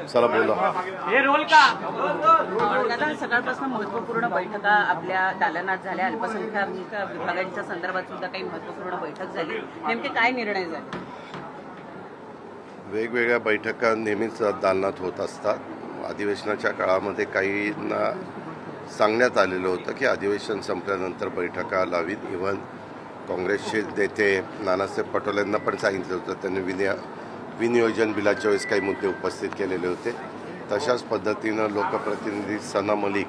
चला बोला. हे रोल का दादा, सकाळपासून महत्वपूर्ण बैठका आपल्या दालनात झाल्या. अल्पसंख्याक विभागांच्या संदर्भात सुद्धा काही महत्वपूर्ण बैठक झाली. नेमके काय निर्णय झाले? वेगवेगळ्या बैठका नेहमीच दालनात होत असतात. अधिवेशनाच्या काळामध्ये काहींना सांगण्यात आलेलं होतं की अधिवेशन संपल्यानंतर बैठका लावीत. इव्हन काँग्रेसचे नेते नानासाहेब पटोले यांना पण सांगितलं होतं. त्यांनी विनियोजन बिलाच्या वेळेस काही मुद्दे उपस्थित केलेले होते. तशाच पद्धतीनं लोकप्रतिनिधी सना मलिक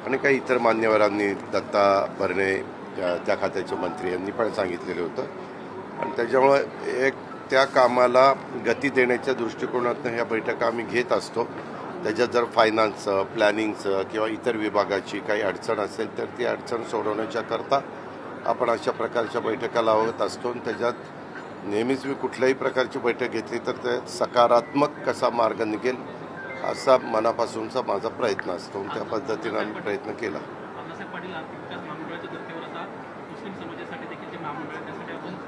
आणि काही इतर मान्यवरांनी, दत्ता भरणे त्या खात्याचे मंत्री यांनी पण सांगितलेलं होतं. आणि त्याच्यामुळे एक त्या कामाला गती देण्याच्या दृष्टिकोनातून ह्या बैठका आम्ही घेत असतो. त्याच्यात जर फायनान्सचं, प्लॅनिंगचं किंवा इतर विभागाची काही अडचण असेल तर ती अडचण सोडवण्याच्या करता आपण अशा प्रकारच्या बैठका लावत असतो. आणि त्याच्यात नेहमीच मी कुठल्याही प्रकारची बैठक घेतली तर त्यात सकारात्मक कसा मार्ग निघेल असा मनापासूनचा माझा प्रयत्न असतो. त्या पद्धतीनं आम्ही प्रयत्न केला.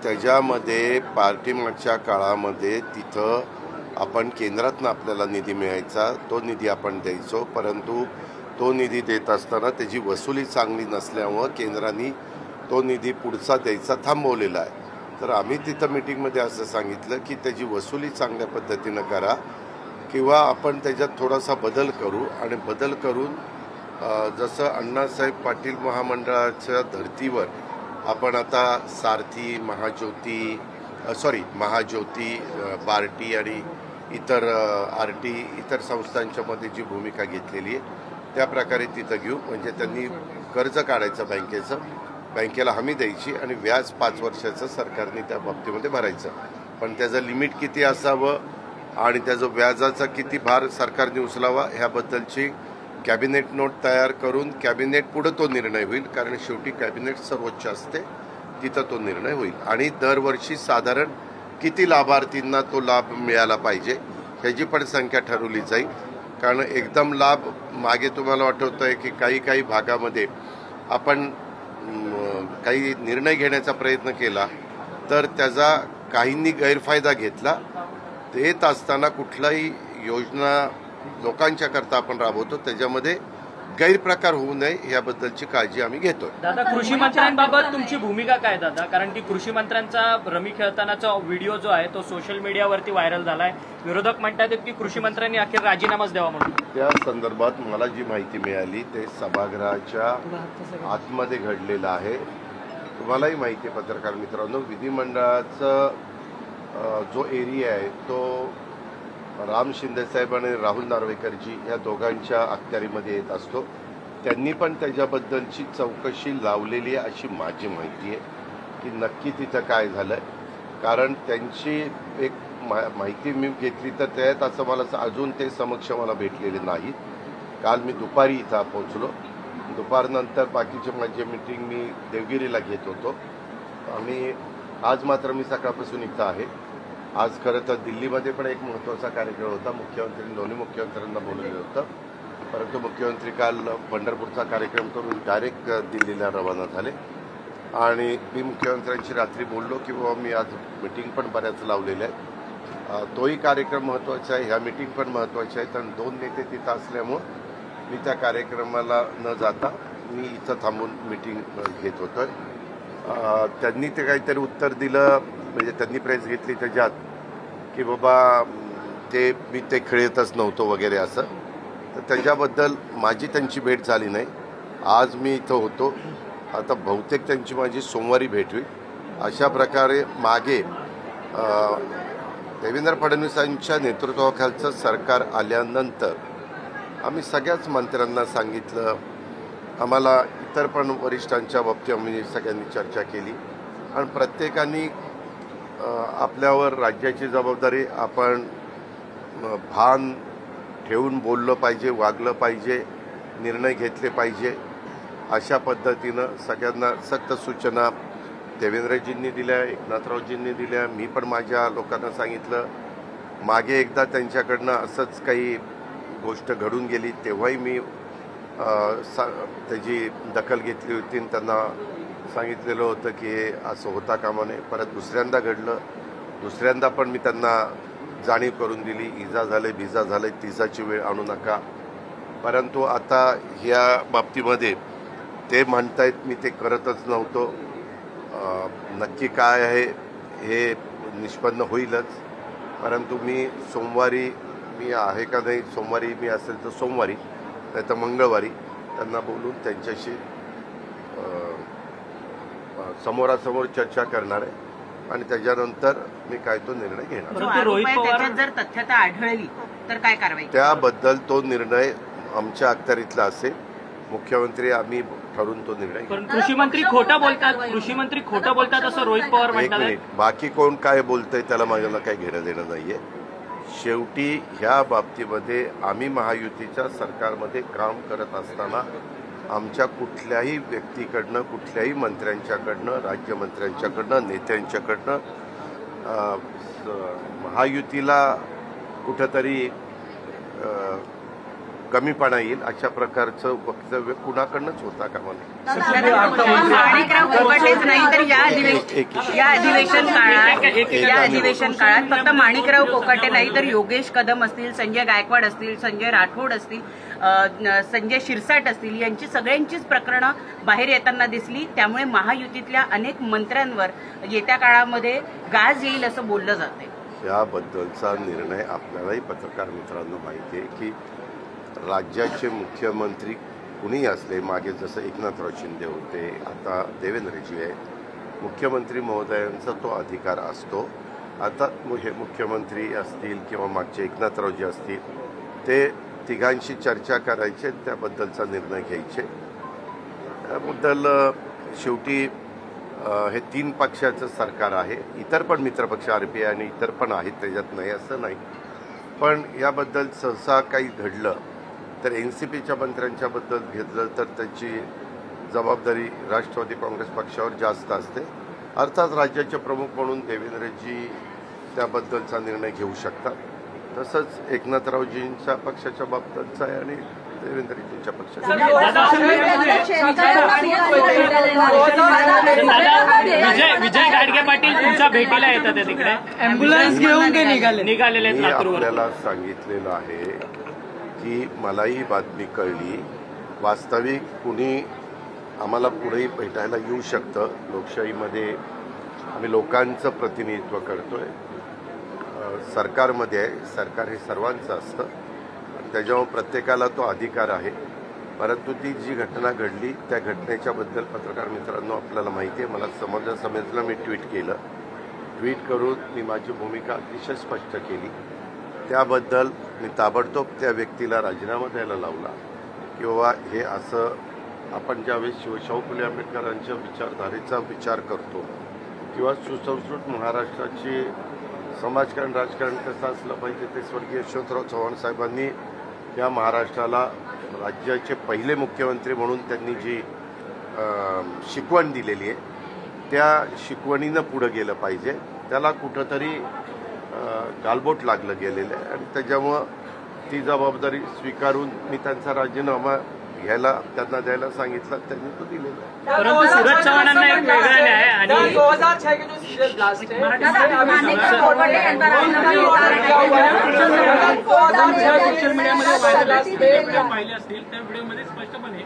त्याच्यामध्ये पार्टीमागच्या काळामध्ये तिथं आपण केंद्रातनं आपल्याला निधी मिळायचा, तो निधी आपण द्यायचो. परंतु तो निधी देत असताना त्याची वसुली चांगली नसल्यामुळं केंद्राने तो निधी पुढचा द्यायचा थांबवलेला आहे. तर आम्ही तिथं मीटिंगमध्ये असं सांगितलं की त्याची वसुली चांगल्या पद्धतीनं करा किंवा आपण त्याच्यात थोडासा बदल करू. आणि बदल करून जसं अण्णासाहेब पाटील महामंडळाच्या धर्तीवर आपण आता सारथी, महाज्योती, बार्टी आणि इतर आरटी इतर संस्थांच्यामध्ये जी भूमिका घेतलेली आहे त्या प्रकारे तिथं घेऊ. म्हणजे त्यांनी कर्ज काढायचं बँकेचं, बँकेला हमी द्यायची आणि व्याज 5 वर्षाचं सरकारने त्या बाबतीमध्ये भरायचं. पण त्याचं लिमिट किती असावं आणि त्याचं व्याजाचा किती भार सरकारने उचलावा ह्याबद्दलची कॅबिनेट नोट तयार करून कॅबिनेट पुढे तो निर्णय होईल. कारण शेवटी कॅबिनेट सर्वोच्च असते, तिथं तो निर्णय होईल. आणि दरवर्षी साधारण किती लाभार्थींना तो लाभ मिळाला पाहिजे ह्याची पण संख्या ठरवली जाईल. कारण एकदम लाभ मागे तुम्हाला आठवतं आहे की काही भागामध्ये आपण काही निर्णय घेण्याचा प्रयत्न केला तर त्याचा काहींनी गैरफायदा घेतला. देत असताना कुठलाही योजना लोकांच्या करता आपण राबवतो त्याच्यामध्ये गैरप्रकार होऊ नये याबद्दलची काळजी आम्ही घेतोय. दादा, कृषी मंत्र्यांबाबत तुमची भूमिका काय दादा? कारण की कृषी मंत्र्यांचा रमी खेळतानाचा व्हिडिओ जो आहे तो सोशल मीडियावरती व्हायरल झालाय. विरोधक म्हणतात की कृषी मंत्र्यांनी अखेर राजीनामाच द्यावा म्हणून. त्या संदर्भात मला जी माहिती मिळाली ते सभागृहाच्या आतमध्ये घडलेलं आहे. तुम्हालाही माहिती आहे पत्रकार मित्रांनो, विधिमंडळाचा जो एरिया आहे तो राम शिंदेसाहेब आणि राहुल नार्वेकरजी या दोघांच्या अखत्यारीमध्ये येत असतो. त्यांनी पण त्याच्याबद्दलची चौकशी लावलेली आहे अशी माझी माहिती आहे की नक्की तिथं काय झालं आहे. कारण त्यांची एक माहिती मी घेतली तर त्यात असं मला अजून ते समक्ष मला भेटलेले नाहीत. काल मी दुपारी इथं पोहोचलो. दुपारनंतर बाकीचे माझे मीटिंग मी देवगिरीला घेत होतो. आज मात्र मी सकाळपासून इथं आहे. आज खरं तर दिल्लीमध्ये पण एक महत्त्वाचा कार्यक्रम होता. दोन्ही मुख्यमंत्र्यांना बोलवलं होतं. परंतु मुख्यमंत्री काल पंढरपूरचा कार्यक्रम करून डायरेक्ट दिल्लीला रवाना झाले. आणि मी मुख्यमंत्र्यांशी रात्री बोललो की बाबा मी आज मीटिंग पण बऱ्याच लावलेल्या आहेत. तोही कार्यक्रम महत्त्वाचा आहे, ह्या मीटिंग पण महत्त्वाच्या आहेत. आणि 2 नेते तिथं असल्यामुळं मी त्या कार्यक्रमाला न जाता मी इथं थांबून मीटिंग घेत होतो. त्यांनी ते काहीतरी उत्तर दिलं, म्हणजे त्यांनी प्रेस घेतली त्याच्यात की बाबा मी ते खेळतच नव्हतो वगैरे असं. तर त्याच्याबद्दल माझी त्यांची भेट झाली नाही. आज मी इथं होतो. आता बहुतेक त्यांची माझी सोमवारी भेट होईल. अशा प्रकारे मागे देवेंद्र फडणवीसांच्या नेतृत्वाखालचं सरकार आल्यानंतर आम्ही सगळ्याच मंत्र्यांना सांगितलं. आम्हाला इतर पण वरिष्ठांच्या बाबतीत आम्ही सगळ्यांनी चर्चा केली आणि प्रत्येकाने आपल्यावर राज्याची जबाबदारी आपण भान ठेवून बोललं पाहिजे, वागलं पाहिजे, निर्णय घेतले पाहिजे. अशा पद्धतीनं सगळ्यांना सक्त सूचना देवेंद्रजींनी दिल्या, एकनाथरावजींनी दिल्या. मी पण माझ्या लोकांना सांगितलं मागे एकदा त्यांच्याकडनं असंच काही गोष्ट घडून गेली, तेव्हाही मी त्याची दखल घेतली होती आणि त्यांना सांगितलेलं होतं की हे असं होता कामा नये. परत दुसऱ्यांदा घडलं, दुसऱ्यांदा पण मी त्यांना जाणीव करून दिली, इजा झाले बिजा झाले, तिजाची वेळ आणू नका. परंतु आता ह्या बाबतीमध्ये ते म्हणतायत मी ते करतच नव्हतो. नक्की काय आहे हे निष्पन्न होईलच. परंतु मी सोमवारी मी आहे का नाही, सोमवारी मी असेल तर सोमवारी नाही तर मंगळवारी त्यांना बोलून त्यांच्याशी समोरासमोर चर्चा करणार आहे आणि त्याच्यानंतर मी काय तो निर्णय घेणार. परंतु रोहित पवार जर तथ्यता आढळली तर काय कारवाई? त्याबद्दल तो निर्णय आमच्या अखत्यारीतला असेल. मुख्यमंत्री आम्ही ठरवून तो निर्णय घेऊ. कृषी मंत्री खोटं बोलतात असं रोहित पवार एक म्हणतात. मिनिट, बाकी कोण काय बोलतंय त्याला माझ्याला काही घेणं देणं नाहीये. शेवटी ह्या बाबतीमध्ये आम्ही महायुतीच्या सरकारमध्ये काम करत असताना आमच्या कुठल्याही व्यक्तीकडनं, कुठल्याही मंत्र्यांच्याकडनं, राज्यमंत्र्यांच्याकडनं, नेत्यांच्याकडनं महायुतीला कुठंतरी कमीपणा येईल अशा प्रकारचं वक्तव्य कुणाकडनंच होता कामा नये. माणिकराव कोकाटेच नाही तर या अधिवेशन काळात फक्त माणिकराव कोकाटे नाही तर योगेश कदम असतील, संजय गायकवाड असतील, संजय राठोड असतील, संजय शिरसाट असतील, यांची सगळ्यांचीच प्रकरणं बाहेर येताना दिसली. त्यामुळे महायुतीतल्या अनेक मंत्र्यांवर येत्या काळामध्ये गाज येईल असं बोललं जाते. याबद्दलचा निर्णय आपल्यालाही पत्रकार मित्रांनो माहिती आहे की राज्याचे मुख्यमंत्री कुणीही असले, मागे जसं एकनाथराव शिंदे होते, आता देवेंद्रजी आहे, मुख्यमंत्री महोदयांचा तो अधिकार असतो. आता हे मुख्यमंत्री असतील किंवा मागचे एकनाथरावजी असतील, ते तिघांशी चर्चा करायचे, त्याबद्दलचा निर्णय घ्यायचे. त्याबद्दल शेवटी हे 3 पक्षाचं सरकार आहे. इतर पण मित्रपक्ष RPI आणि इतर पण आहेत, त्याच्यात नाही असं नाही. पण याबद्दल सहसा काही घडलं तर NCPच्या मंत्र्यांच्याबद्दल घेतलं तर त्याची जबाबदारी राष्ट्रवादी काँग्रेस पक्षावर जास्त असते. अर्थात राज्याचे प्रमुख म्हणून देवेंद्रजी त्याबद्दलचा निर्णय घेऊ शकतात. तसंच एकनाथरावजींच्या पक्षाच्या बाबतीतचा आहे आणि देवेंद्रजींच्या पक्षाचा. विजय गाडगे पाटील तुमच्या भेटीला येतात तिकडे, अँब्युलन्स घेऊन ते निघालेले आहेत लातूरवर. आपल्याला सांगितलेलं आहे की मलाही बातमी कळली. वास्तविक कुणी आम्हाला पुढेही भेटायला येऊ शकतं. लोकशाहीमध्ये आम्ही लोकांचं प्रतिनिधित्व करतोय, सरकारमध्ये आहे. सरकार हे सर्वांचं असतं, त्याच्यावर प्रत्येकाला तो अधिकार आहे. परंतु ती जी घटना घडली त्या घटनेच्याबद्दल पत्रकार मित्रांनो आपल्याला माहिती आहे, मला समजलं मी ट्विट केलं. ट्विट करून मी माझी भूमिका अतिशय स्पष्ट केली. त्याबद्दल मी ताबडतोब त्या व्यक्तीला राजीनामा द्यायला लावला. किंवा हे असं आपण ज्यावेळेस शाहू फुले आंबेडकरांच्या विचारधारेचा विचार करतो किंवा सुसंस्कृत महाराष्ट्राची समाजकारण राजकारण कसं असलं पाहिजे ते स्वर्गीय यशवंतराव चव्हाण साहेबांनी या महाराष्ट्राला राज्याचे पहिले मुख्यमंत्री म्हणून त्यांनी जी शिकवण दिलेली आहे त्या शिकवणीनं पुढं गेलं पाहिजे. त्याला कुठंतरी गालबोट लागलं गेलेलं आहे आणि त्याच्यामुळं ती जबाबदारी स्वीकारून मी त्यांचा राजीनामा घ्यायला त्यांना द्यायला सांगितलं, त्यांनी तो दिलेला आहे. परंतु सूरज चव्हाणांना एक वेगळा न्याय आणि 2006 के जो सीरियल ब्लास्ट है सोशल मीडियामध्ये पाहिले असतील त्या व्हिडिओमध्ये स्पष्टपणे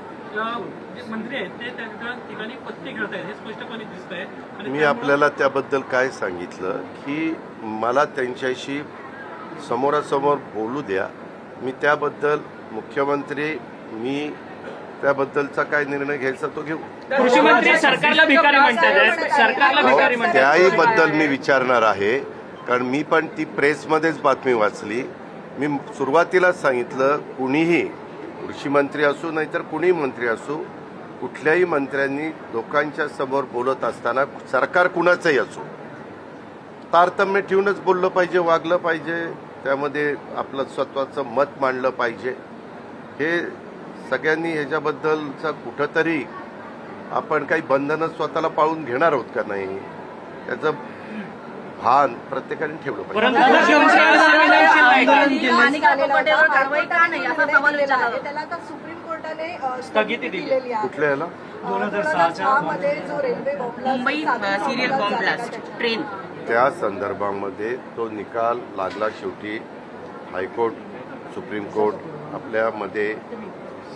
जे मंत्री आहेत ते त्या ठिकाणी पत्ते खेळत आहेत हे स्पष्टपणे दिसत आहे. मी आपल्याला त्याबद्दल काय सांगितलं की मला त्यांच्याशी समोरासमोर बोलू द्या. मी त्याबद्दल मुख्यमंत्री मी त्याबद्दलचा काय निर्णय घ्यायचा तो घेऊ. कृषी मंत्री सरकारला भिकारी म्हणतात, सरकारला भिकारी म्हणतात. त्याही बद्दल मी विचारणार आहे, कारण मी पण ती प्रेसमध्येच बातमी वाचली. मी सुरुवातीलाच सांगितलं कुणीही कृषी मंत्री असू नाहीतर कुणीही मंत्री असू, कुठल्याही मंत्र्यांनी लोकांच्या समोर बोलत असताना सरकार कुणाचंही असो तारतम्य ठेवूनच बोललं पाहिजे, वागलं पाहिजे, त्यामध्ये आपलं स्वतःचं मत मांडलं पाहिजे. हे सगळ्यांनी ह्याच्याबद्दलचा कुठंतरी आपण काही बंधनं स्वतःला पाळून घेणार आहोत का नाही, त्याचं भान प्रत्येकाने ठेवलं पाहिजे. परंतु कारवाई का नाही असा सवाल विचारला आहे. त्याला आता सुप्रीम कोर्टाने स्थगिती दिलेली आहे. कुठल्या याला 2006 मध्ये जो railway Mumbai serial bomb blast train त्या संदर्भामध्ये तो निकाल लागला. शेवटी हायकोर्ट, सुप्रीम कोर्ट आपल्यामध्ये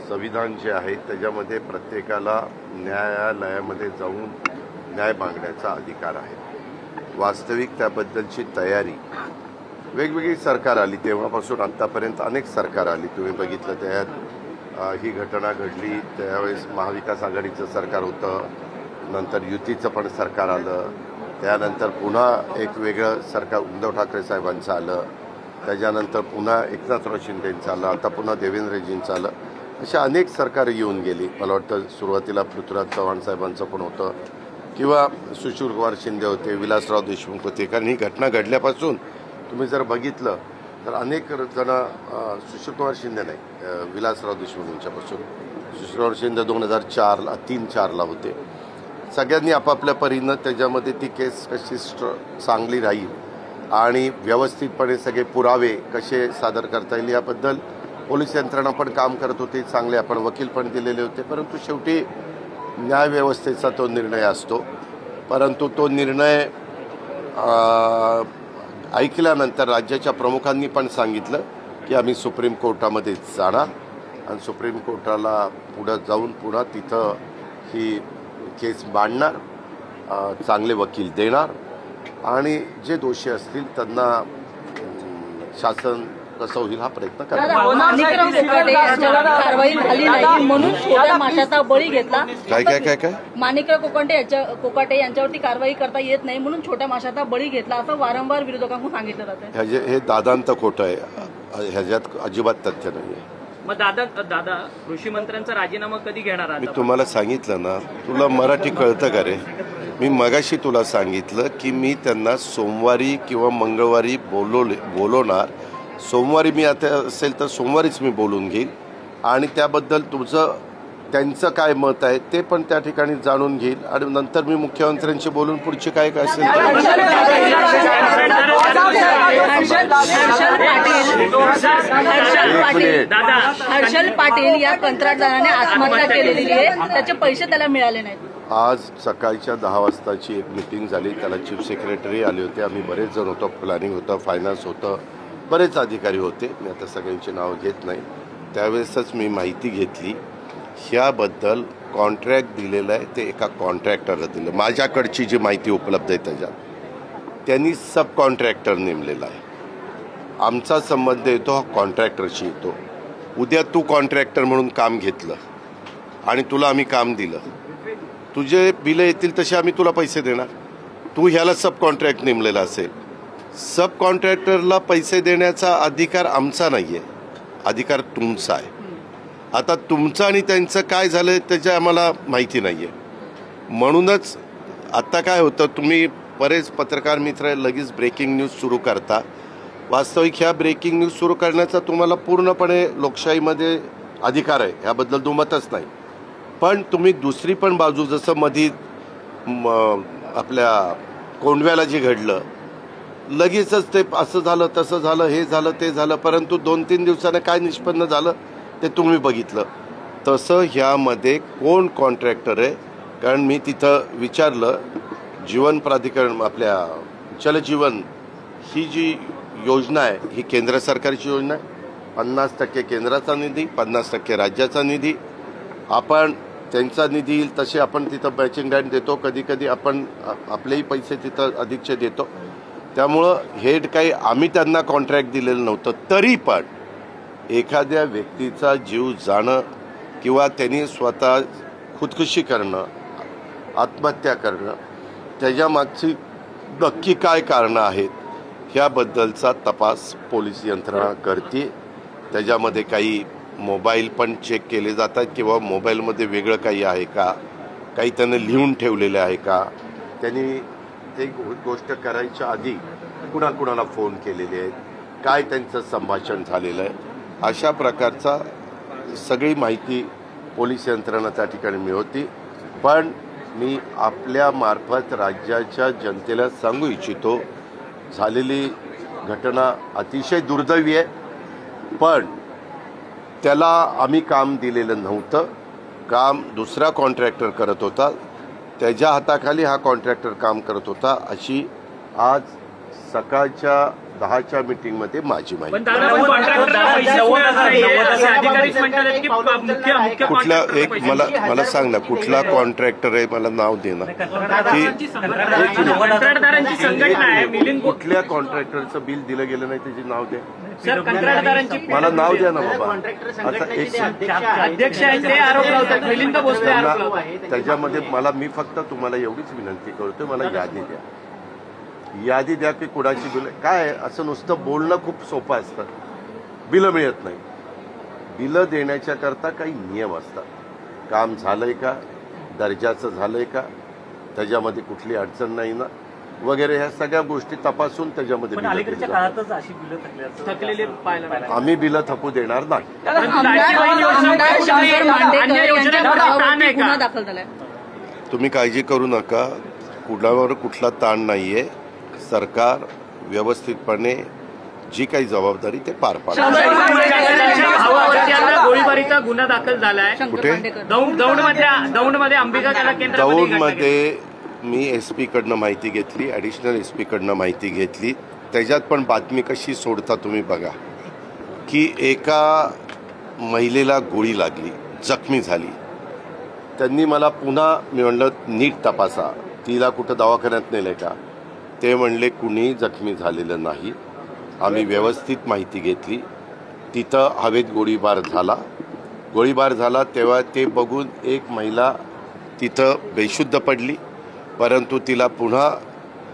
संविधान जे आहे त्याच्यामध्ये प्रत्येकाला न्यायालयामध्ये जाऊन न्याय मागण्याचा अधिकार आहे. वास्तविक त्याबद्दलची तयारी वेगवेगळी सरकार आली तेव्हापासून आतापर्यंत अनेक सरकार आली. तुम्ही बघितलं त्यात ही घटना घडली त्यावेळेस महाविकास आघाडीचं सरकार होतं, नंतर युतीचं पण सरकार आलं, त्यानंतर पुन्हा एक वेगळं सरकार उद्धव ठाकरे साहेबांचं आलं, त्याच्यानंतर पुन्हा एकनाथराव शिंदेंचं आलं, आता पुन्हा देवेंद्रजींचं आलं. अशा अनेक सरकार येऊन गेली. मला वाटतं सुरुवातीला पृथ्वीराज चव्हाण साहेबांचं पण होतं किंवा सुशीलकुमार शिंदे होते, विलासराव देशमुख होते. कारण ही घटना घडल्यापासून तुम्ही जर बघितलं तर अनेक जण सुशीलकुमार शिंदे नाही, विलासराव देशमुख यांच्यापासून सुशीलकुमार शिंदे 2003-4ला होते. सगळ्यांनी आपापल्या परीनं त्याच्यामध्ये ती केस कशी चांगली राहील आणि व्यवस्थितपणे सगळे पुरावे कसे सादर करता येईल याबद्दल पोलीस यंत्रणा पण काम करत होती. चांगले आपण वकील पण दिलेले होते. परंतु शेवटी न्यायव्यवस्थेचा तो निर्णय असतो. परंतु तो निर्णय ऐकल्यानंतर राज्याच्या प्रमुखांनी पण सांगितलं की आम्ही सुप्रीम कोर्टामध्ये जाणार आणि सुप्रीम कोर्टाला पुढं जाऊन पुन्हा तिथं ही केस मांडणार, चांगले वकील देणार आणि जे दोषी असतील त्यांना शासन कसं होईल हा प्रयत्न करणार. कारवाई झाली नाही म्हणून छोट्या माशाचा बळी घेतला. काय माणिकराव कोकाटे यांच्यावरती कारवाई करता येत नाही म्हणून छोट्या माशाचा बळी घेतला असं वारंवार विरोधकांकडून सांगितलं जातं. हे दादांत खोटं आहे, ह्याच्यात अजिबात तथ्य नाही आहे. मग दादा कृषी मंत्र्यांचा राजीनामा कधी घेणार आहात? मी तुम्हाला सांगितलं ना, तुला मराठी कळतं का रे? मी मगाशी तुला सांगितलं की मी त्यांना सोमवारी किंवा मंगळवारी बोलवणार. सोमवारी मी आता असेल तर सोमवारीच मी बोलून घेईल आणि त्याबद्दल त्यांचं काय मत आहे ते पण त्या ठिकाणी जाणून घेईल आणि नंतर मी मुख्यमंत्र्यांशी बोलून पुढची काय असेल हर्षल पाटील या कंत्राटदाराने आत्महत्या केलेली आहे, त्याचे पैसे त्याला मिळाले नाहीत. आज सकाळच्या 10 वाजताची एक मीटिंग झाली. त्याला चीफ सेक्रेटरी आले होते, आम्ही बरेच जण होतो, प्लॅनिंग होतं, फायनान्स होतं, बरेच अधिकारी होते. मी आता सगळ्यांची नावं घेत नाही. त्यावेळेसच मी माहिती घेतली. ह्याबद्दल कॉन्ट्रॅक्ट दिलेलं आहे ते एका कॉन्ट्रॅक्टरला दिलं. माझ्याकडची जी माहिती उपलब्ध आहे त्याच्यात त्यांनी सब कॉन्ट्रॅक्टर नेमलेला आहे. आमचा संबंध येतो हा कॉन्ट्रॅक्टरशी येतो. उद्या तू कॉन्ट्रॅक्टर म्हणून काम घेतलं आणि तुला आम्ही काम दिलं, तुझे बिलं येतील तसे आम्ही तुला पैसे देणार. तू ह्याला सब कॉन्ट्रॅक्ट नेमलेला असेल, सब कॉन्ट्रॅक्टरला पैसे देण्याचा अधिकार आमचा नाही आहे, अधिकार तुमचा आहे. आता तुमचं आणि त्यांचं काय झालं त्याची आम्हाला माहिती नाही आहे. म्हणूनच आत्ता काय होतं, तुम्ही बरेच पत्रकार मित्र लगेच ब्रेकिंग न्यूज सुरू करता. वास्तविक ह्या ब्रेकिंग न्यूज सुरू करण्याचा तुम्हाला पूर्णपणे लोकशाहीमध्ये अधिकार आहे, ह्याबद्दल दुमतच नाही. पण तुम्ही दुसरी पण बाजू, जसं मधी आपल्या कोंडव्याला जे घडलं, लगेचच ते असं झालं तसं झालं, हे झालं ते झालं, परंतु 2-3 दिवसानं काय निष्पन्न झालं ते तुम्ही बघितलं. तसं ह्यामध्ये कोण कॉन्ट्रॅक्टर आहे, कारण मी तिथं विचारलं. जीवन प्राधिकरण, आपल्या जलजीवन ही जी योजना आहे ही केंद्र सरकारची योजना आहे. 50% केंद्राचा निधी, 50% राज्याचा निधी. आपण त्यांचा निधी येईल तसे आपण तिथं मॅचिंग ग्रँट देतो. कधी कधी आपण आपलेही पैसे तिथं अधिकचे देतो. त्यामुळं हे काही आम्ही त्यांना कॉन्ट्रॅक्ट दिलेलं नव्हतं. तरी पण एखाद्या व्यक्तीचा जीव जाणं किंवा त्यांनी स्वतः खुदकुशी करणं, आत्महत्या करणं, त्याच्यामागची नक्की काय कारणं आहेत ह्याबद्दलचा तपास पोलीस यंत्रणा करते. त्याच्यामध्ये काही मोबाईल पण चेक केले जातात किंवा मोबाईलमध्ये वेगळं काही आहे का, काही त्यानं लिहून ठेवलेलं आहे का, त्यांनी ते गोष्ट करायच्या आधी कुणाकुणाला फोन केलेले आहेत, काय त्यांचं संभाषण झालेलं आहे, अशा प्रकारचा सगळी माहिती पोलीस यंत्रणा त्या ठिकाणी मिळवती. पण मी आपल्या मार्फत राज्याच्या जनतेला सांगू इच्छितो झालेली घटना अतिशय दुर्दैवी आहे, पण त्याला आम्ही काम दिलेलं नव्हतं. काम दुसरा कॉन्ट्रॅक्टर करत होता, त्याच्या हाताखाली हा कॉन्ट्रॅक्टर काम करत होता, अशी आज सकाळच्या 10च्या मीटिंगमध्ये माझी माहिती. कुठला एक मला सांग ना, कुठला कॉन्ट्रॅक्टर आहे, मला नाव दे ना. कुठल्या कॉन्ट्रॅक्टरचं बिल दिलं गेलं नाही त्याचे नाव दे. मला नाव द्या ना बाबा. आता एक त्याच्यामध्ये मी फक्त तुम्हाला एवढीच विनंती करतोय, मला यादी द्या की कुणाची बिलं काय. असं नुसतं बोलणं खूप सोपं असतं, बिलं मिळत नाही. बिलं देण्याच्या करता काही नियम असतात. काम झालंय का, दर्जाचं झालंय का, त्याच्यामध्ये कुठली अडचण नाही ना वगैरे, ह्या सगळ्या गोष्टी तपासून त्याच्यामध्ये आम्ही बिलं थकू देणार नाही. तुम्ही काळजी करू नका, कुणावर कुठला ताण नाहीये. सरकार व्यवस्थितपणे जी काही जबाबदारी ते पार पाडते. गोळीबारीचा गुन्हा दाखल झालाय कुठे? दौंडमध्ये अंबिका कला केंद्र. दौंडमध्ये मी एसपी कडनं माहिती घेतली, ॲडिशनल एसपी कडनं माहिती घेतली. त्याच्यात पण बातमी कशी सोडता तुम्ही बघा, की एका महिलेला गोळी लागली, जखमी झाली. त्यांनी मला पुन्हा मी म्हणलं नीट तपासा, तिला कुठं दवाखान्यात नेलंय का. ते म्हणले कुणी जखमी झालेलं नाही. आम्ही व्यवस्थित माहिती घेतली. तिथं हवेत गोळीबार झाला तेव्हा ते बघून एक महिला तिथं बेशुद्ध पडली, परंतु तिला पुन्हा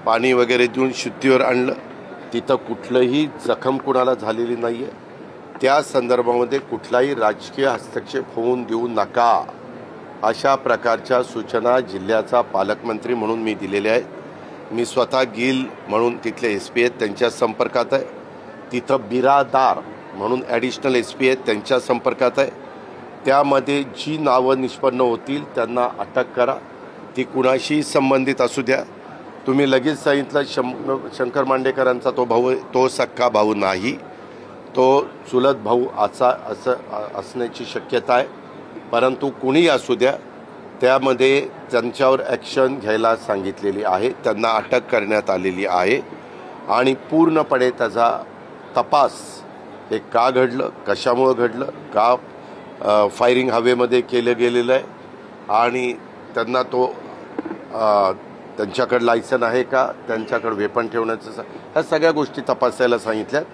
पाणी वगैरे देऊन शुद्धीवर आणलं. तिथं कुठलंही जखम कुणाला झालेली नाही आहे. त्या संदर्भामध्ये कुठलाही राजकीय हस्तक्षेप होऊन देऊ नका, अशा प्रकारच्या सूचना जिल्ह्याचा पालकमंत्री म्हणून मी दिलेल्या आहेत. मी स्वतः गिल म्हणून तिथले एसपी आहेत, त्यांच्या संपर्कात आहे. तिथं बिरादार म्हणून ॲडिशनल एसपी आहेत, त्यांच्या संपर्कात आहे. त्यामध्ये जी नावं निष्पन्न होतील त्यांना अटक करा. ती कुणाशी संबंधित असू द्या. तुम्ही लगेच सांगितलं शंकर मांडेकरांचा तो भाऊ, तो सख्खा भाऊ नाही, तो चुलत भाऊ असण्याची शक्यता आहे. परंतु कुणी असू द्या, त्यामध्ये त्यांच्यावर ॲक्शन घ्यायला सांगितलेली आहे, त्यांना अटक करण्यात आलेली आहे. आणि पूर्णपणे त्याचा तपास, हे का घडलं, कशामुळं घडलं, का फायरिंग हवेमध्ये केलं गेलेलं आहे, आणि त्यांना तो त्यांच्याकडे लायसन आहे का, त्यांच्याकडे वेपन ठेवण्याचं, ह्या सगळ्या गोष्टी तपासायला सांगितल्यात.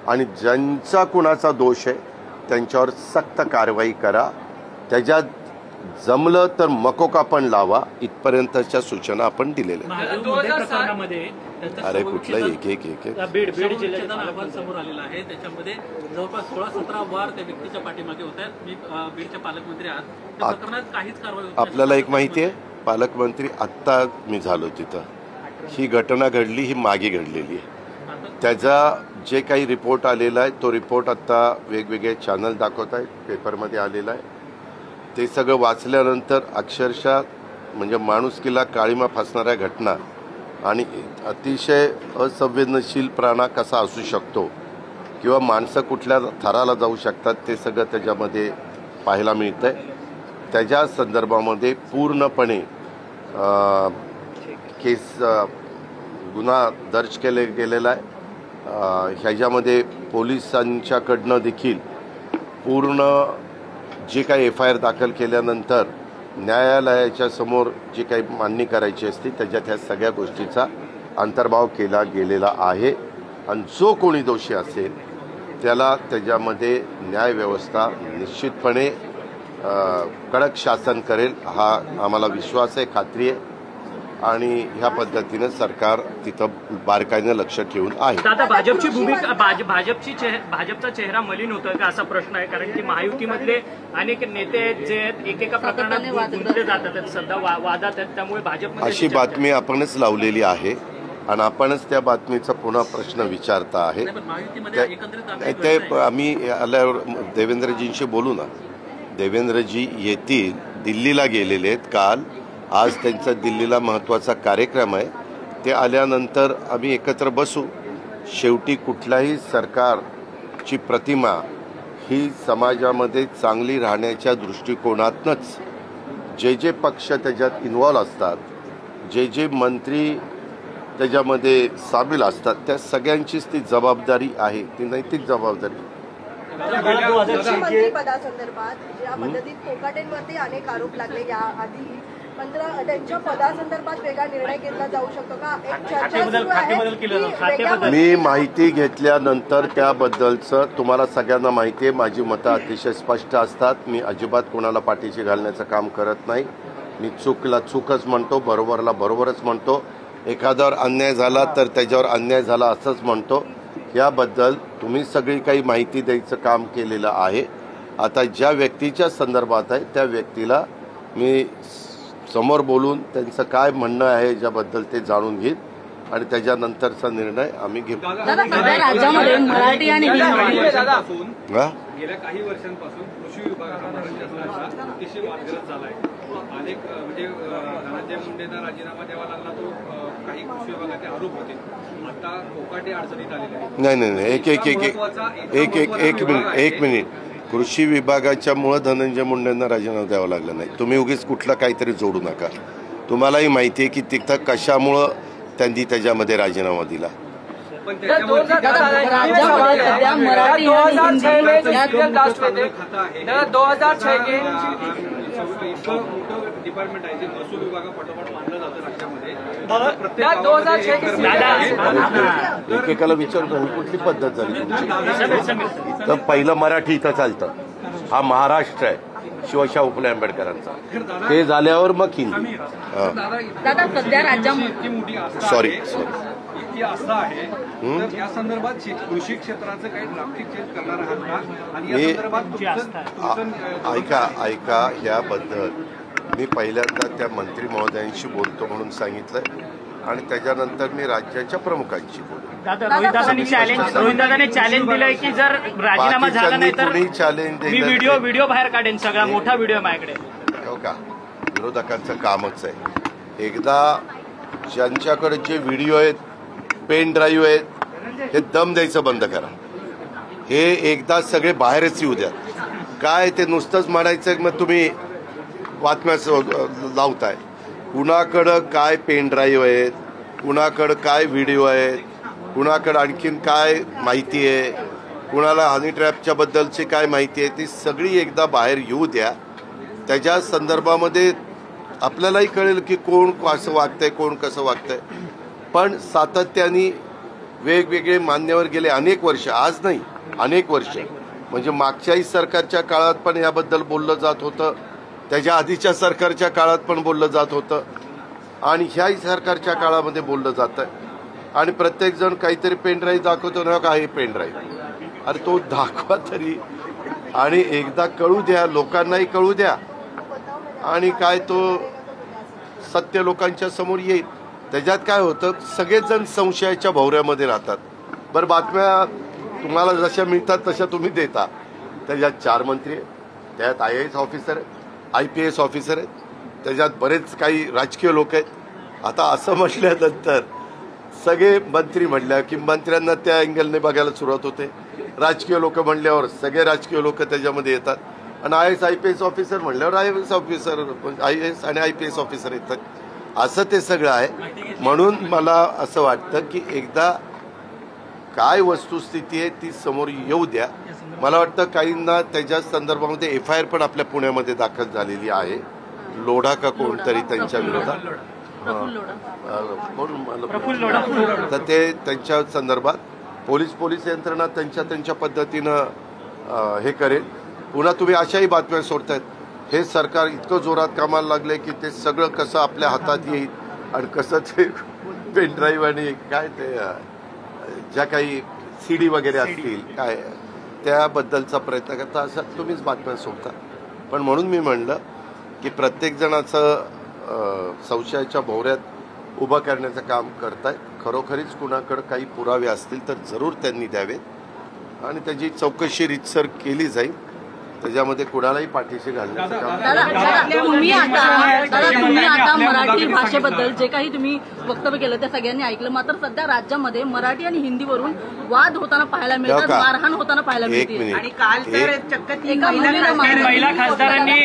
आणि ज्यांचा कुणाचा दोष आहे त्यांच्यावर सक्त कारवाई करा. त्याच्यात जमलं तर मकोका पण लावा, इथपर्यंतच्या सूचना आपण दिलेल्या. अरे कुठलं एक बीड जिल्ह्याचा अहवाल समोर आलेला आहे, त्याच्यामध्ये जवळपास 16-17 वार त्या व्यक्तीच्या पाठीमागे होत आहेत. मी बीडचे पालकमंत्री आहात, त्या प्रकरणात काहीच कारवाई. आपल्याला एक माहिती आहे, पालकमंत्री आत्ता मी झालो तिथं, ही घटना घडली, ही मागे घडलेली आहे. त्याचा जे काही रिपोर्ट आलेला आहे तो रिपोर्ट आत्ता वेगवेगळे चॅनल दाखवत आहेत, पेपरमध्ये आलेला आहे. ते सगळं वाचल्यानंतर अक्षरशः म्हणजे माणुसकीला काळीमा फासणाऱ्या घटना आणि अतिशय असंवेदनशील प्राणा कसा असू शकतो किंवा माणसं कुठल्या थराला जाऊ शकतात ते सगळं त्याच्यामध्ये पाहायला मिळतं आहे. त्याच्या संदर्भामध्ये पूर्णपणे गुन्हा दर्ज गेलेला आहे. ह्याच्यामध्ये पोलिसांच्याकडनं देखील पूर्ण जे काही FIR दाखल केल्यानंतर न्यायालयाच्या समोर जी काही मांडणी करायची असते त्याच्यात ह्या सगळ्या गोष्टीचा अंतर्भाव केला गेलेला आहे. आणि जो कोणी दोषी असेल त्याला त्याच्यामध्ये न्यायव्यवस्था निश्चितपणे कडक शासन करेल, हा आम्हाला विश्वास आहे, खात्री आहे. आणि ह्या पद्धतीने सरकार तिथं बारकाईनं लक्ष ठेवून आहे. आता भाजपची भूमिका, भाजपचा चेहरा मलिन होतोय का असा प्रश्न आहे, कारण की महायुतीमधले अनेक नेते जे आहेत एकेका प्रकरणात गुंतले जातात, सध्या वादात आहेत, त्यामुळे भाजप अशी बातमी आपणच लावलेली आहे आणि आपणच त्या बातमीचा पुन्हा प्रश्न विचारता आहे. ते आम्ही आल्यावर देवेंद्रजींशी बोलू ना. देवेंद्रजी येतील, दिल्लीला गेलेले आहेत काल. आज त्यांचा दिल्लीला महत्त्वाचा कार्यक्रम आहे ते आल्यानंतर आम्ही एकत्र बसू. शेवटी कुठल्याही सरकारची प्रतिमा ही समाजामध्ये चांगली राहण्याच्या दृष्टिकोनातनंच जे जे पक्ष त्याच्यात इन्व्हॉल्व असतात, जे जे मंत्री त्याच्यामध्ये सामील असतात, त्या सगळ्यांचीच ती जबाबदारी आहे, ती नैतिक जबाबदारी. मुख्यमंत्री पदासंदर्भात ज्या पद्धतीत कोकाटेंवरती अनेक आरोप लागले या आधी, मात्र त्यांच्या पदासंदर्भात वेगळा निर्णय घेतला जाऊ शकतो का? एक चर्चा सुरू आहे की वेगळ्या मी माहिती घेतल्यानंतर त्याबद्दलचं तुम्हाला सगळ्यांना माहिती आहे, माझी मतं अतिशय स्पष्ट असतात. मी अजिबात कोणाला पाठीशी घालण्याचं काम करत नाही. मी चूकला चूकच म्हणतो, बरोबरला बरोबरच म्हणतो. एखाद्यावर अन्याय झाला तर त्याच्यावर अन्याय झाला असंच म्हणतो. याबद्दल तुम्ही सगळी काही माहिती द्यायचं काम केलेलं आहे. आता ज्या व्यक्तीच्या संदर्भात आहे त्या व्यक्तीला मी समोर बोलून त्यांचं काय म्हणणं आहे याच्याबद्दल ते जाणून घेईन आणि त्याच्यानंतरचा निर्णय आम्ही घेऊ. सध्या राज्यामध्ये मराठी आणि गेल्या काही वर्षांपासून कृषी विभागाचा महाराष्ट्राचा अतिशय वादग्रस्त झाला आहे. अनेक म्हणजे धनंजय मुंडेंना राजीनामा द्यावा लागला, तो काही कृषी विभागाचे आरोप होते. आता कोकाटे अडचणीत आलेले आहेत. नाही, एक मिनिट. कृषी विभागाच्यामुळे धनंजय मुंडेंना राजीनामा द्यावा लागला नाही. तुम्ही उगीच कुठलं काहीतरी जोडू नका. तुम्हालाही माहिती आहे की तिथं कशामुळं त्यांनी त्याच्यामध्ये राजीनामा दिला. पण त्याच्यावरती सध्या मराठी आणि हिंदी खाता आहे. डिपार्टमेंट आहे जे महसूल विभागापाठोपाठ मानलं जातं राज्यामध्ये. एकेकाला विचारतो ही कुठली पद्धत झाली तुमची? तर पहिलं मराठी इथं चालतं. हा महाराष्ट्र आहे शिवशाह फुले आंबेडकरांचा. ते झाल्यावर मग हिंदी. दादा सध्या राज्यामध्ये सॉरी इतकी आस्था आहे तर या संदर्भात कृषी क्षेत्राचं काही ड्राफ्टिंग चेंज करणार आहात का? आणि या संदर्भात ऐका ह्याबद्दल मी पहिल्यांदा त्या मंत्री महोदयांशी बोलतो म्हणून सांगितलंय आणि त्याच्यानंतर मी राज्याच्या प्रमुखांशी बोलतो. रोहितदादांनी चॅलेंज दिलंय की जर राजीनामा झाला नाही तर कोणी चॅलेंज मी व्हिडिओ बाहेर काढेन, सगळा मोठा व्हिडिओ माझ्याकडे. हो का? विरोधकांचं कामच आहे. एकदा ज्यांच्याकडे जे व्हिडिओ आहेत, पेन ड्राईव्ह आहेत, हे दम द्यायचं बंद करा. हे एकदा सगळे बाहेरच येऊ द्या. काय ते नुसतंच म्हणायचं मग तुम्ही बातम्या लावताय. कुणाकडं काय पेन ड्राईव्ह आहेत, कुणाकडं काय व्हिडिओ आहेत, कुणाकडं आणखीन काय माहिती आहे, कुणाला हनी ट्रॅपच्या बद्दलची काय माहिती आहे, ती सगळी एकदा बाहेर येऊ द्या. त्याच्या संदर्भामध्ये आपल्यालाही कळेल की कोण कसं वागतंय, कोण कसं वागतंय. पण सातत्याने वेगवेगळे मान्यवर गेले अनेक वर्ष, आज नाही अनेक वर्ष, म्हणजे मागच्याही सरकारच्या काळात पण याबद्दल बोललं जात होतं, त्याच्या आधीच्या सरकारच्या काळात पण बोललं जात होतं आणि ह्याही सरकारच्या काळामध्ये बोललं जात आहे. आणि प्रत्येकजण काहीतरी पेनड्राईव्ह दाखवतो ना, काही पेनड्राईव्ह, अरे तो दाखवा तरी आणि एकदा कळू द्या, लोकांनाही कळू द्या आणि काय तो सत्य लोकांच्या समोर येईल. त्याच्यात काय होतं, सगळेच जण संशयाच्या भोवऱ्यामध्ये राहतात. बरं, बातम्या तुम्हाला जशा मिळतात तशा तुम्ही देता. त्याच्यात 4 मंत्री आहेत, त्यात IAS ऑफिसर आहेत, IPS ऑफिसर आहेत, त्याच्यात बरेच काही राजकीय लोक आहेत. आता असं म्हटल्यानंतर सगळे मंत्री म्हटल्या की मंत्र्यांना त्या अँगलने बघायला सुरुवात होते. राजकीय लोक म्हणल्यावर सगळे राजकीय लोक त्याच्यामध्ये येतात आणि IAS IPS ऑफिसर म्हणल्यावर IAS ऑफिसर, IAS आणि IPS ऑफिसर येतात. असं ते सगळं आहे. म्हणून मला असं वाटतं की एकदा काय वस्तुस्थिती आहे ती समोर येऊ द्या. मला वाटतं काहींना त्याच्या संदर्भामध्ये FIR पण आपल्या पुण्यामध्ये दाखल झालेली आहे. लोढा का कोणतरी त्यांच्या विरोधात, तर ते त्यांच्या संदर्भात पोलीस यंत्रणा त्यांच्या पद्धतीनं हे करेल. पुन्हा तुम्ही अशाही बातम्या सोडतायत. हे सरकार इतकं जोरात कामाला लागले की ते सगळं कसं आपल्या हातात येईल आणि कसं ते पेनड्राईव्ह आणि काय ते ज्या काही CD वगैरे असतील काय त्याबद्दलचा प्रयत्न करता, असं तुम्हीच बातम्या सोडता. पण म्हणून मी म्हणलं की प्रत्येकजणाचं संशयाच्या भोवऱ्यात उभं करण्याचं काम करतायत. खरोखरीच कुणाकडे काही पुरावे असतील तर जरूर त्यांनी द्यावेत आणि त्याची चौकशी रीतसर केली जाईल. त्याच्यामध्ये कुणालाही पाठीशी घालण्याचं काम तुम्ही आता मराठी भाषेबद्दल जे काही तुम्ही वक्तव्य केलं ते सगळ्यांनी ऐकलं. मात्र सध्या राज्यामध्ये मराठी आणि हिंदीवरून वाद होताना पाहायला मिळतात, मारहाण होताना पाहायला मिळते. एक आणि काल तर चक्क ती महिला खासदारांनी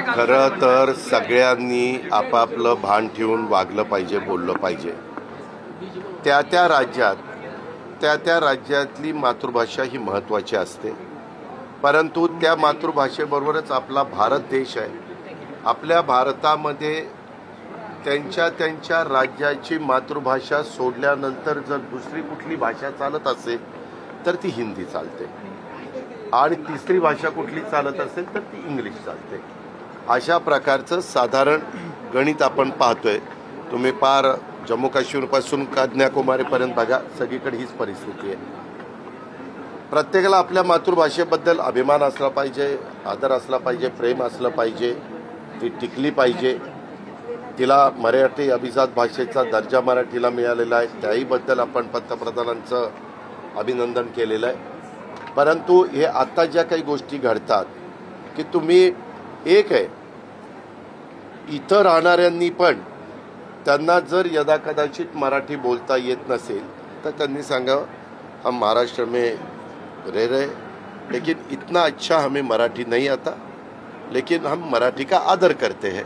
खरं तर सगळ्यांनी आपापलं भान ठेवून वागलं पाहिजे, बोललं पाहिजे. त्या त्या राज्यातली मातृभाषा ही महत्त्वाची असते, परंतु त्या मातृभाषेबरोबरच आपला भारत देश आहे. आपल्या भारतामध्ये त्यांच्या राज्याची मातृभाषा सोडल्यानंतर जर दुसरी कुठली भाषा चालत असेल तर ती हिंदी चालते, आणि तिसरी भाषा कुठली चालत असेल तर ती इंग्लिश चालते. अशा प्रकारचं साधारण गणित आपण पाहतोय. तुम्ही पार जम्मू काश्मीरपासून कन्याकुमारीपर्यंत बघा, सगळीकडे हीच परिस्थिती आहे. प्रत्येकाला आपल्या मातृभाषेबद्दल अभिमान असला पाहिजे, आदर असला पाहिजे, प्रेम असलं पाहिजे, ती टिकली पाहिजे. तिला मराठी अभिजात भाषेचा दर्जा मराठीला मिळालेला आहे, त्याहीबद्दल आपण पंतप्रधानांचं अभिनंदन केलेलं आहे. परंतु हे आता ज्या काही गोष्टी घडतात की तुम्ही एक आहे, इथं राहणाऱ्यांनी पण त्यांना जर यदाकदाचित मराठी बोलता येत नसेल तर त्यांनी सांगावं, हम महाराष्ट्र में रह रहे लेकिन इतना अच्छा हमें मराठी नहीं आता, लेकिन हम मराठी का आदर करते हैं.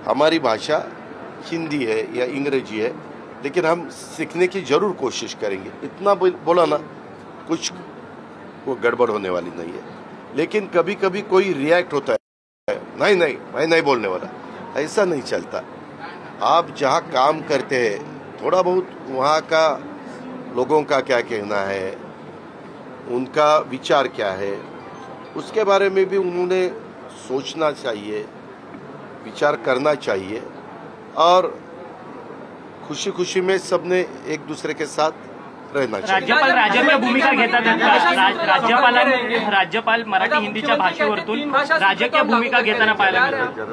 हमारी भाषा हिंदी है या अंग्रेजी है, लेकिन हम सीखने की ज़रूर कोशिश करेंगे. इतना बोला ना, कुछ वो गड़बड़ होने वाली नहीं है. लेकिन कभी कभी कोई रिएक्ट होता है, नहीं मैं नहीं बोलने वाला. ऐसा नहीं चलता. आप जहाँ काम करते हैं थोड़ा बहुत वहाँ का लोगों का क्या कहना है, उनका विचार क्या है, उसके बारे में भी उन्होंने सोचना चाहिए, विचार करना चाहिए. और खुशी खुशी में सबने एक दूसरे के साथ रहना चाहिए. राज्यपाल राजकीय भूमिका घेतात. राज्यपाल मराठी हिंदीच्या भाषेवरतून राजकीय भूमिका घेताना पाहायला मिळतात.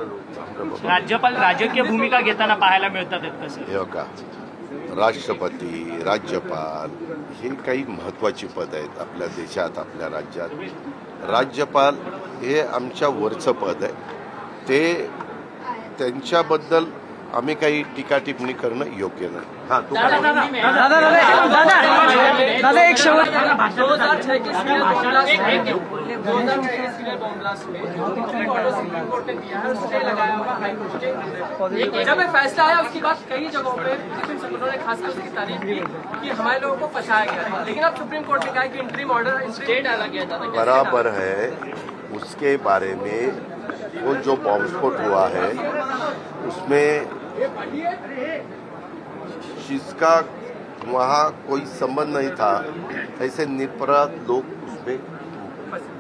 राज्यपाल राजकीय भूमिका घेताना पाहायला मिळतात. हे का राष्ट्रपती, राज्यपाल हे काही महत्त्वाची पद आहेत आपल्या देशात, आपल्या राज्यात. राज्यपाल हे आमच्या वरचं पद आहे. ते त्यांच्याबद्दल आम्ही काही टीका टिप्पणी करणं योग्य नाही. हा तू दादा एक शेवट. 2006 के सीरियल बॉम्ब्लास्ट में सुप्रीम कोर्ट ने दिया है, स्टे लगाया हुआ हाईकोर्ट ने. जब ये फैसला आया उसके बाद कई जगहों पे उन्होंने खासकर उसकी तारीफ की कि हमारे लोगों को फंसाया गया था, लेकिन अब सुप्रीम कोर्ट ने कहा कि इंटरिम ऑर्डर स्टे डाला गया था. बराबर है. उसके बारे में वो जो बॉम्बस्फोट हुआ है उसमें जिसका वहाँ कोई संबंध नहीं था, ऐसे निरपराध लोग उसमें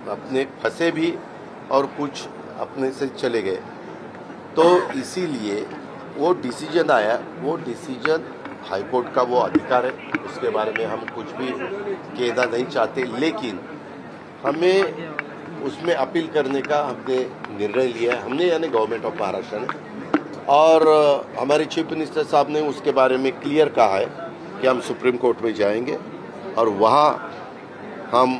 अपने फंसे भी और कुछ अपने से चले गए. तो इसीलिए वो डिसीजन आया. वो डिसीजन हाईकोर्ट का वो अधिकार है, उसके बारे में हम कुछ भी कहना नहीं चाहते. लेकिन हमें उसमें अपील करने का हमने निर्णय लिया है, हमने यानी गवर्नमेंट ऑफ महाराष्ट्र ने. और हमारे चीफ मिनिस्टर साहब ने उसके बारे में क्लियर कहा है कि हम सुप्रीम कोर्ट में जाएंगे और वहाँ हम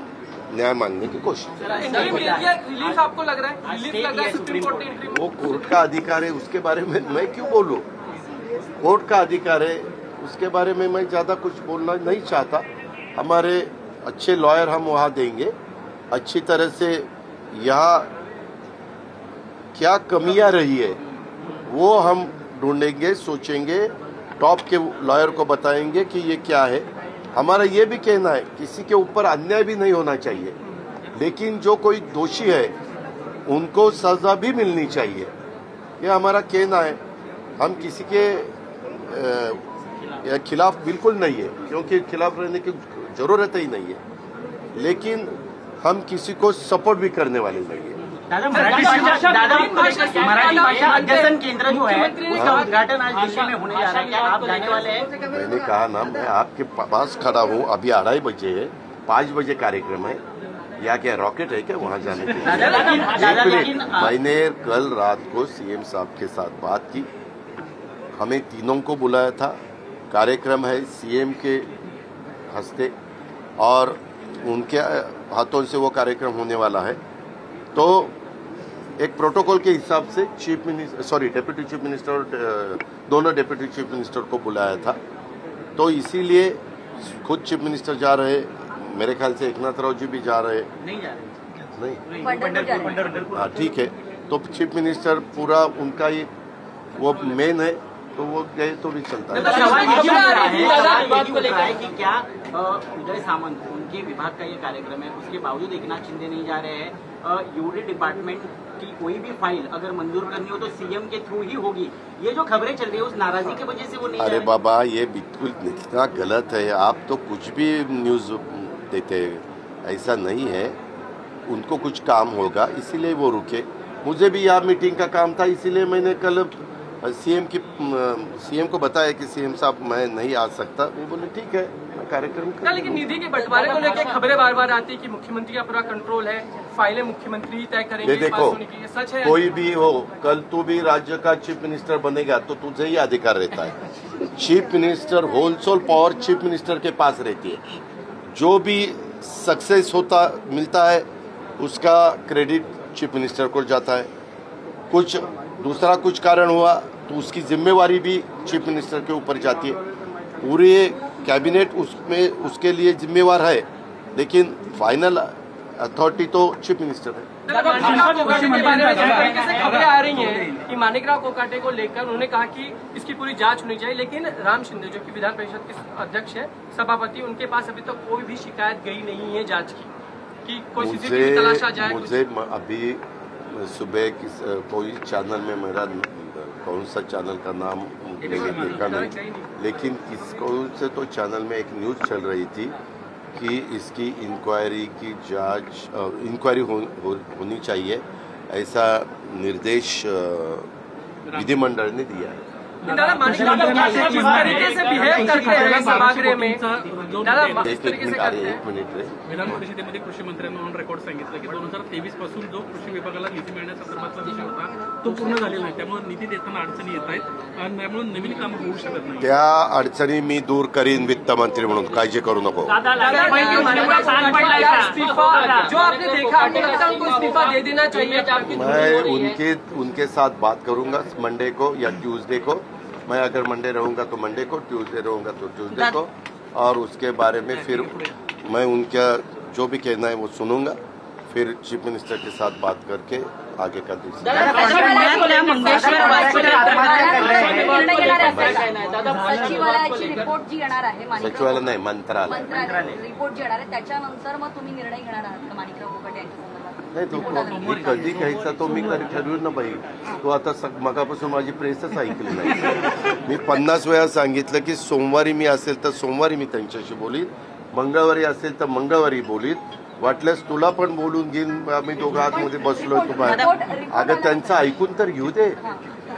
न्याय मांगने की कोशिश रिलीफ आपको लग रहा है? रिलीफ लग रहा है सुप्रीम कोर्ट ने? वो कोर्ट का अधिकार है, उसके बारे में मैं क्यों बोलूं? कोर्ट का अधिकार है, उसके बारे में मैं ज़्यादा कुछ बोलना नहीं चाहता. हमारे अच्छे लॉयर हम वहाँ देंगे, अच्छी तरह से यहाँ क्या कमियां रही है वो हम ढूंढेंगे, सोचेंगे, टॉप के लॉयर को बताएंगे कि ये क्या है. हमारा ये भी कहना है किसी के ऊपर अन्याय भी नहीं होना चाहिए, लेकिन जो कोई दोषी है उनको सजा भी मिलनी चाहिए. ये हमारा कहना है. हम किसी के खिलाफ बिल्कुल नहीं है, क्योंकि खिलाफ रहने की जरूरत ही नहीं है, लेकिन हम किसी को सपोर्ट भी करने वाले नहीं है. मराठी भाषा अध्ययन केंद्र जो है उसका उद्घाटन आज दिल्ली में होने जा रहा है, क्या आप जाने वाले हैं? मैंने कहा ना, मैं आपके पास खड़ा हूँ. अभी 2:30 बजे है, 5 बजे कार्यक्रम है. या क्या रॉकेट है क्या वहाँ जाने के लिए? मैंने कल रात को सीएम साहब के साथ बात की. हमें तीनों को बुलाया था. कार्यक्रम है सीएम के हस्ते और उनके हाथों से वो कार्यक्रम होने वाला है। तो एक प्रोटोकॉल के हिसाब से डेप्यूटी चीफ मिनिस्टर और दोनों डेप्यूटी चीफ मिनिस्टर को बुलाया था। तो इसीलिए खुद चीफ मिनिस्टर जा रहे, मेरे ख्याल से एकनाथ राव जी भी जा रहे। नहीं जा रहे, नहीं, पंढरपूर हाँ ठीक है। तो चीफ मिनिस्टर पूरा उनका ही वो मेन है, तो वो गए तो भी चलता है। सवाल ये उठ रहा है कि क्या उदय सामंत उनके विभाग का ये कार्यक्रम है, उसके बावजूद एकनाथ शिंदे नहीं जा रहे हैं। यूडी डिपार्टमेंट की कोई भी फाइल अगर मंजूर करनी हो तो सीएम के थ्रू ही होगी। ये जो खबरें चल रही है उस नाराजगी की वजह से वो नहीं। अरे बाबा, ये बिल्कुल इतना गलत है। आप तो कुछ भी न्यूज देते हैं, ऐसा नहीं है। उनको कुछ काम होगा इसीलिए वो रुके। मुझे भी यहाँ मीटिंग का काम था, इसीलिए मैंने कल सीएम को बताया कि सीएम साहब मैं नहीं आ सकता। वो बोले ठीक है, मैं कार्यक्रम ना, लेकिन निधि के बंटवारे को लेकर खबरें बार बार आती है कि मुख्यमंत्री का पूरा कंट्रोल है, फाइलें मुख्यमंत्री ही तय करेंगे। ये देखो, सच है? कोई भी हो, कल तू भी राज्य का चीफ मिनिस्टर बनेगा तो तुझे ही अधिकार रहता है। Chief minister wholesale power chief minister के पास रहती है। जो भी सक्सेस होता मिलता है उसका क्रेडिट चीफ मिनिस्टर को जाता है। कुछ दूसरा कुछ कारण हुआ तो उसकी जिम्मेवारी भी चीफ मिनिस्टर के ऊपर जाती है। पूरे कैबिनेट उसमें उसके लिए जिम्मेवार है, लेकिन फाइनल अथॉरिटी तो चीफ मिनिस्टर है। खबरें आ रही हैं कि माणिकराव कोकाटे को लेकर उन्होंने कहा कि इसकी पूरी जांच होनी चाहिए, लेकिन राम शिंदे जो कि विधान परिषद के अध्यक्ष है, सभापति, उनके पास अभी तक कोई भी शिकायत गई नहीं है जांच की कि कोई सीसीटीवी तलाशा जाए। मुझे अभी सुबह कोई चैनल में, मेरा कौन सा चैनल का नाम देखा नहीं, लेकिन किस कौन से तो चैनल में एक न्यूज़ चल रही थी कि इसकी इंक्वायरी की जांच इंक्वायरी होनी चाहिए, ऐसा निर्देश विधिमंडल ने दिया है। दादा, माणिकराव जिस तरीके से बिहेव करते हैं सभागृह में, दादा जिस तरीके से करते हैं। एक मिनिट रे, विधान परिषदेमध्ये कृषी मंत्र्यांनी ऑन रेकॉर्ड सांगितलं की 2023 पासून जो कृषी विभागाला निधी मिळण्यासंदर्भातला विषय होता तो पूर्ण झालेला नाही, त्यामुळे निधी देताना अडचणी येत आहेत आणि त्यामुळे नवीन कामं होऊ शकत नाही। त्या अडचणी मी दूर करीन वित्तमंत्री म्हणून, काळजी करू नको। जो आपने देखा, आपको लगता है उनको इस्तीफा दे देना चाहिए? मैं उनके साथ बात करूंगा मंडे को या ट्यूसडे को। मैं अगर मंडे रहूंगा तो मंडे को, ट्यूसडे रहूंगा तो ट्यूसडे को, और उसके बारे में फिर मैं उनका जो भी कहना है वो सुनूंगा, फिर चीफ मिनिस्टर के साथ बात करके आगे का दूसरा। सचिवालयाची रिपोर्ट जी येणार आहे, सचिवालय नाही, मंत्रालय रिपोर्ट जी येणार आहे, त्याच्यानंतर मग तुम्ही निर्णय घेणार आहात का माणिकराव कोकाटे यांच्या नाही? तो मी कधी घ्यायचा तो मी कधी ठरवून ना बाई। तो आता मगापासून माझी प्रेसच ऐकली नाही। मी 50 वेळा सांगितलं की सोमवारी मी असेल तर सोमवारी मी त्यांच्याशी बोलीन, मंगळवारी असेल तर मंगळवारी बोलीन, वाटल्यास तुला पण बोलून घेईन। आम्ही दोघं आतमध्ये बसलोय तुम्हाला, अगं त्यांचं ऐकून तर घेऊ दे।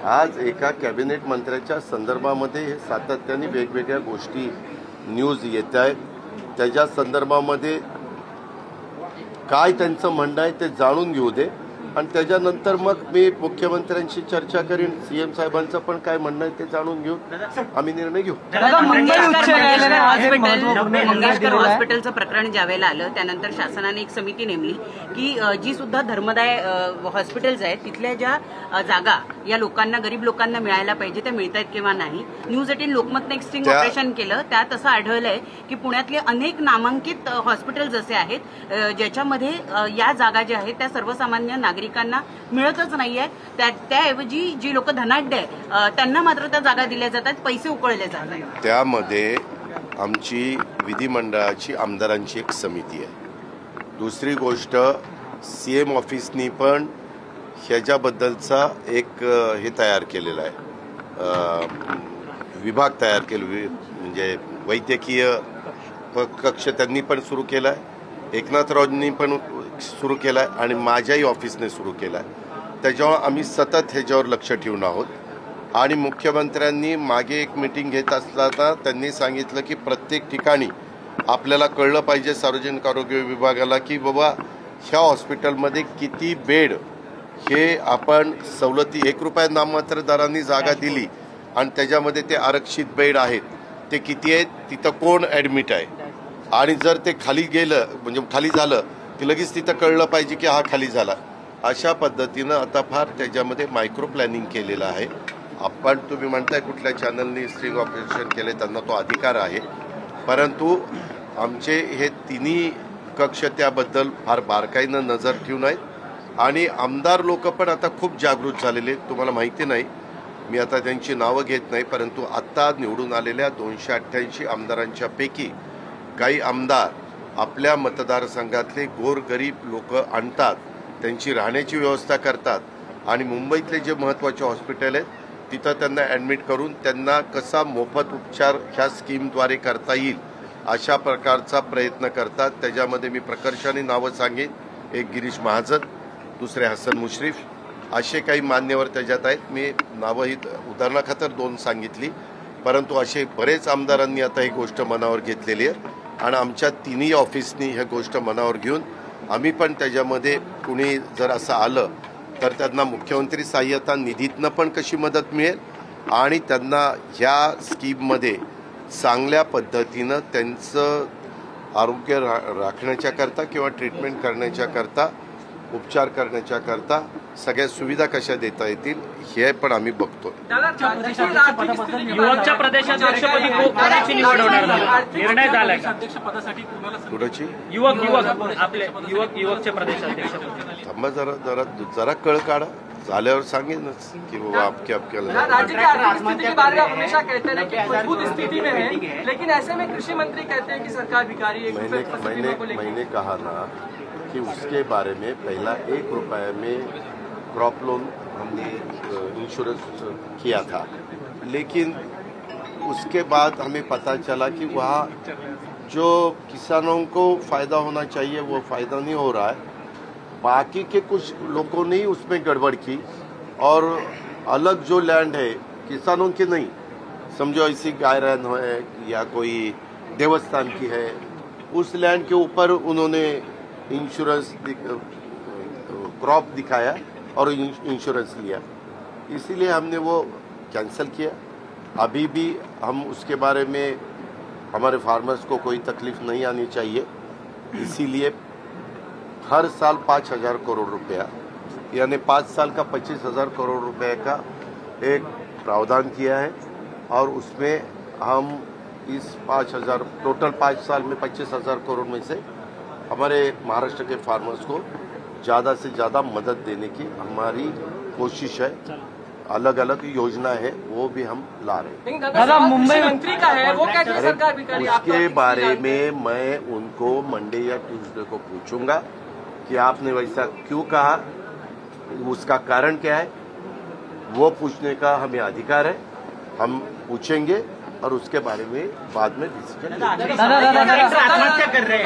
आज एका कॅबिनेट मंत्र्याच्या संदर्भामध्ये सातत्याने वेगवेगळ्या गोष्टी न्यूज येत आहेत, त्याच्या संदर्भामध्ये काय त्यांचं म्हणणं आहे ते जाणून घेऊ दे, आणि त्याच्यानंतर मग मी मुख्यमंत्र्यांशी चर्चा करीन। सीएम साहेबांचं पण काय म्हणणं आहे ते जाणून घेऊ, आम्ही निर्णय घेऊ। मंगेशकर हॉस्पिटलचं प्रकरण ज्यावेळेला आलं त्यानंतर शासनाने एक समिती नेमली की जी सुद्धा धर्मदाय हॉस्पिटल्स आहेत तिथल्या ज्या जागा या लोकांना, गरीब लोकांना मिळायला पाहिजे त्या मिळत आहेत किंवा नाही। न्यूज 18 लोकमतने एक स्टिंग ऑपरेशन केलं, त्यात असं आढळलंय की पुण्यातले अनेक नामांकित हॉस्पिटल्स असे आहेत ज्याच्यामध्ये या जागा ज्या आहेत त्या सर्वसामान्य नागरिकांना मिळतच नाहीये। त्याऐवजी जी लोक धनाढ्य आहे त्यांना मात्र त्या जागा दिल्या जातात, पैसे उकळले जातात। त्यामध्ये आमची विधिमंडळाची आमदारांची एक समिती आहे। दुसरी गोष्ट, सीएम ऑफिसनी पण ह्याच्याबद्दलचा एक हे तयार केलेला आहे, विभाग तयार केले, म्हणजे वैद्यकीय कक्ष त्यांनी पण सुरू केला आहे, एकनाथरावांनी पण सुरू केला आहे आणि माझ्याही ऑफिसने सुरू केला आहे। त्याच्यावर आम्ही सतत ह्याच्यावर लक्ष ठेवून आहोत। आणि मुख्यमंत्र्यांनी मागे एक मीटिंग घेत असताना त्यांनी सांगितलं की प्रत्येक ठिकाणी आपल्याला कळलं पाहिजे सार्वजनिक आरोग्य विभागाला की बाबा ह्या हॉस्पिटलमध्ये किती बेड हे आपण सवलती 1 रुपया नाममात्र दरांनी जागा दिली आणि त्याच्यामध्ये ते आरक्षित बेड आहेत ते किती आहेत, तिथं कोण ॲडमिट आहे, आणि जर ते खाली गेलं म्हणजे खाली झालं की लगेच तिथं कळलं पाहिजे की हा खाली झाला. अशा पद्धतीनं आता फार त्याच्यामध्ये मायक्रो प्लॅनिंग केलेलं आहे. आपण तुम्ही म्हणताय कुठल्या चॅनलनी स्ट्रिंग ऑपरेशन केले त्यांना तो अधिकार आहे, परंतु आमचे हे तिन्ही कक्ष त्याबद्दल फार बारकाईनं नजर ठेवून आहेत आणि आमदार लोक पण आता खूप जागृत झालेले आहेत. तुम्हाला माहिती नाही, मी आता त्यांची नावं घेत नाही, परंतु आत्ता निवडून आलेल्या 288 आमदारांच्या पैकी काही आमदार आपल्या मतदारसंघातले गोरगरीब लोक आणतात, त्यांची राहण्याची व्यवस्था करतात आणि मुंबईतले जे महत्त्वाचे हॉस्पिटल आहेत तिथं त्यांना ॲडमिट करून त्यांना कसा मोफत उपचार ह्या स्कीमद्वारे करता येईल अशा प्रकारचा प्रयत्न करतात. त्याच्यामध्ये मी प्रकर्षाने नावं सांगेन. एक गिरीश महाजन, दुसरे हसन मुश्रीफ, असे काही मान्यवर त्याच्यात आहेत. मी नावं ही उदाहरणाखातर 2 सांगितली, परंतु असे बरेच आमदारांनी आता ही गोष्ट मनावर घेतलेली आहे आणि आमच्या तिन्ही ऑफिसनी ही गोष्ट मनावर घेऊन आम्ही पण त्याच्यामध्ये कुणी जर असं आलं तर त्यांना मुख्यमंत्री सहाय्यता निधीतनं पण कशी मदत मिळेल आणि त्यांना ह्या स्कीममध्ये चांगल्या पद्धतीनं त्यांचं आरोग्य राखण्याच्याकरता किंवा ट्रीटमेंट करण्याच्याकरता उपचार करण्याच्याकरता सगळ्या सुविधा कशा देता येतील हे पण आम्ही बघतो. युवकच्या प्रदेशाध्यक्षपदी कोणाची निवड होणार निर्णय झालाय का? कुणाची? युवकचे प्रदेशाध्यक्ष. थांबा जरा कळ काढा, झाल्यावर सांगेनच की बाबा आपल्याला. राज्य की आर्थिक स्थिति के बारे में आप हमेशा कहते हैं कि मजबूत स्थिति में है, लेकिन ऐसे में कृषि मंत्री कहते हैं कि सरकार भिखारी है. मैंने कहा ना कि उसके बारे में पहला 1 रुपये में क्रॉप लोन हमने इंश्योरेंस किया था, लेकिन उसके बाद हमें पता चला कि वहाँ जो किसानों को फ़ायदा होना चाहिए वो फ़ायदा नहीं हो रहा है. बाकी के कुछ लोगों ने उसमें गड़बड़ की और अलग जो लैंड है किसानों की नहीं, समझो ऐसी गायरन है या कोई देवस्थान की है, उस लैंड के ऊपर उन्होंने इंश्योरेंस क्रॉप दिखाया और इंश्योरेंस लिया, इसीलिए हमने वो कैंसिल किया. अभी भी हम उसके बारे में हमारे फार्मर्स को कोई तकलीफ नहीं आनी चाहिए, इसीलिए हर साल 5,000 करोड़ रुपया यानी 5 साल का 25,000 करोड़ रुपए का एक प्रावधान किया है और उसमें हम इस 5,000 टोटल 5 साल में 25,000 करोड़ में से हमारे महाराष्ट्र के फार्मर्स को ज़्यादा से ज़्यादा मदद देने की हमारी कोशिश है. अलग अलग योजना है वो भी हम ला रहे हैं. दादा मुंबई मंत्री का है वो कहते हैं सरकार भिखारी. उसके बारे में मैं उनको मंडे या ट्यूसडे को पूछूंगा कि आपने वैसा क्यों कहा, उसका कारण क्या है, वो पूछने का हमें अधिकार है. हम पूछेंगे और उसके बारे में बाद में डिसीजन. आत्महत्या कर रहे हैं.